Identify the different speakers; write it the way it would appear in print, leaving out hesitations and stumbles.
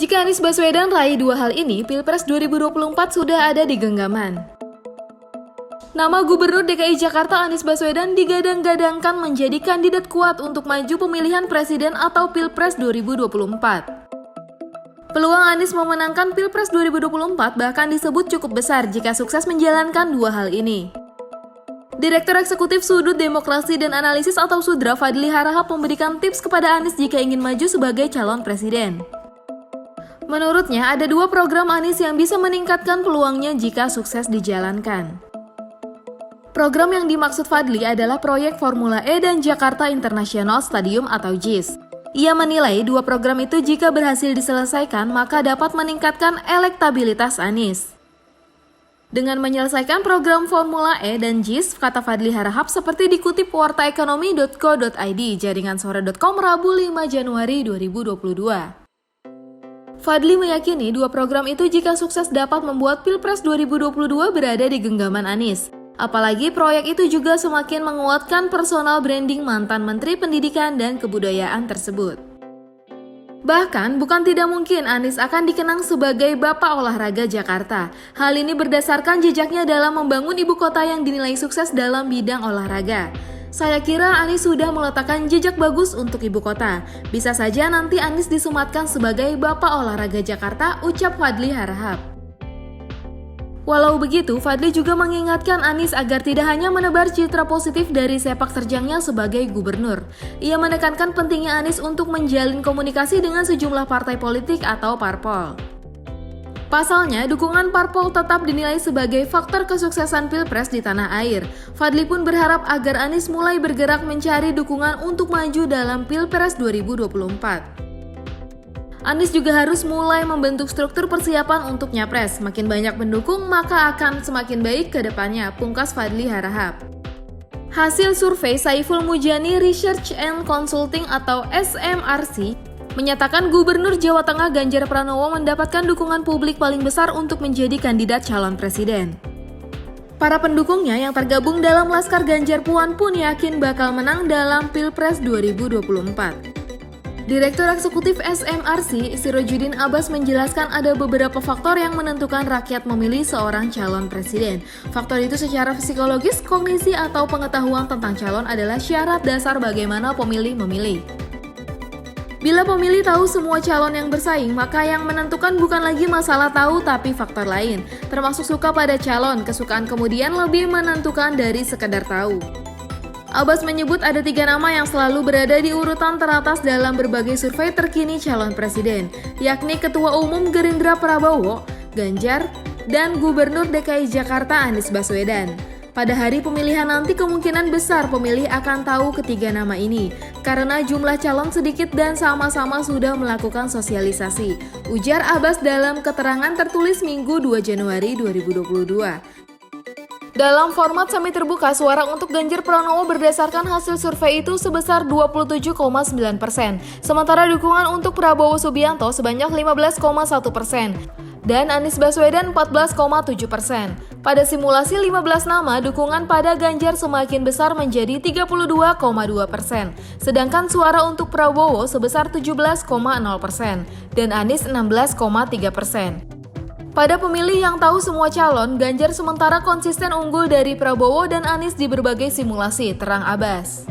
Speaker 1: Jika Anies Baswedan raih dua hal ini, Pilpres 2024 sudah ada di genggaman. Nama Gubernur DKI Jakarta Anies Baswedan digadang-gadangkan menjadi kandidat kuat untuk maju pemilihan presiden atau Pilpres 2024. Peluang Anies memenangkan Pilpres 2024 bahkan disebut cukup besar jika sukses menjalankan dua hal ini. Direktur Eksekutif Sudut Demokrasi dan Analisis atau Sudra Fadli Harahap memberikan tips kepada Anies jika ingin maju sebagai calon presiden. Menurutnya, ada dua program Anies yang bisa meningkatkan peluangnya jika sukses dijalankan. Program yang dimaksud Fadli adalah proyek Formula E dan Jakarta International Stadium atau JIS. Ia menilai dua program itu jika berhasil diselesaikan maka dapat meningkatkan elektabilitas Anies. Dengan menyelesaikan program Formula E dan JIS, kata Fadli Harahap seperti dikutip wartaekonomi.co.id, jaringansore.com Rabu 5 Januari 2022. Fadli meyakini dua program itu jika sukses dapat membuat Pilpres 2022 berada di genggaman Anies. Apalagi proyek itu juga semakin menguatkan personal branding mantan Menteri Pendidikan dan Kebudayaan tersebut. Bahkan, bukan tidak mungkin Anies akan dikenang sebagai Bapak Olahraga Jakarta. Hal ini berdasarkan jejaknya dalam membangun ibu kota yang dinilai sukses dalam bidang olahraga. Saya kira Anies sudah meletakkan jejak bagus untuk ibu kota. Bisa saja nanti Anies disematkan sebagai Bapak Olahraga Jakarta, ucap Fadli Harahap. Walau begitu, Fadli juga mengingatkan Anies agar tidak hanya menebar citra positif dari sepak terjangnya sebagai gubernur. Ia menekankan pentingnya Anies untuk menjalin komunikasi dengan sejumlah partai politik atau parpol. Pasalnya, dukungan parpol tetap dinilai sebagai faktor kesuksesan Pilpres di tanah air. Fadli pun berharap agar Anies mulai bergerak mencari dukungan untuk maju dalam Pilpres 2024. Anies juga harus mulai membentuk struktur persiapan untuk nyapres. Makin banyak pendukung, maka akan semakin baik ke depannya, pungkas Fadli Harahap. Hasil survei Saiful Mujani Research and Consulting atau SMRC menyatakan Gubernur Jawa Tengah Ganjar Pranowo mendapatkan dukungan publik paling besar untuk menjadi kandidat calon presiden. Para pendukungnya yang tergabung dalam Laskar Ganjar Puan pun yakin bakal menang dalam Pilpres 2024. Direktur Eksekutif SMRC, Sirojudin Abbas menjelaskan ada beberapa faktor yang menentukan rakyat memilih seorang calon presiden. Faktor itu secara psikologis, kognisi atau pengetahuan tentang calon adalah syarat dasar bagaimana pemilih memilih. Bila pemilih tahu semua calon yang bersaing, maka yang menentukan bukan lagi masalah tahu tapi faktor lain, termasuk suka pada calon, kesukaan kemudian lebih menentukan dari sekedar tahu. Abbas menyebut ada 3 nama yang selalu berada di urutan teratas dalam berbagai survei terkini calon presiden, yakni Ketua Umum Gerindra Prabowo, Ganjar, dan Gubernur DKI Jakarta Anies Baswedan. Pada hari pemilihan nanti kemungkinan besar pemilih akan tahu ketiga nama ini, karena jumlah calon sedikit dan sama-sama sudah melakukan sosialisasi, ujar Abbas dalam keterangan tertulis Minggu 2 Januari 2022. Dalam format semi terbuka, suara untuk Ganjar Pranowo berdasarkan hasil survei itu sebesar 27,9%, sementara dukungan untuk Prabowo Subianto sebanyak 15,1%, dan Anies Baswedan 14,7%. Pada simulasi 15 nama, dukungan pada Ganjar semakin besar menjadi 32,2%, sedangkan suara untuk Prabowo sebesar 17,0%, dan Anies 16,3%. Pada pemilih yang tahu semua calon, Ganjar sementara konsisten unggul dari Prabowo dan Anies di berbagai simulasi, terang Abbas.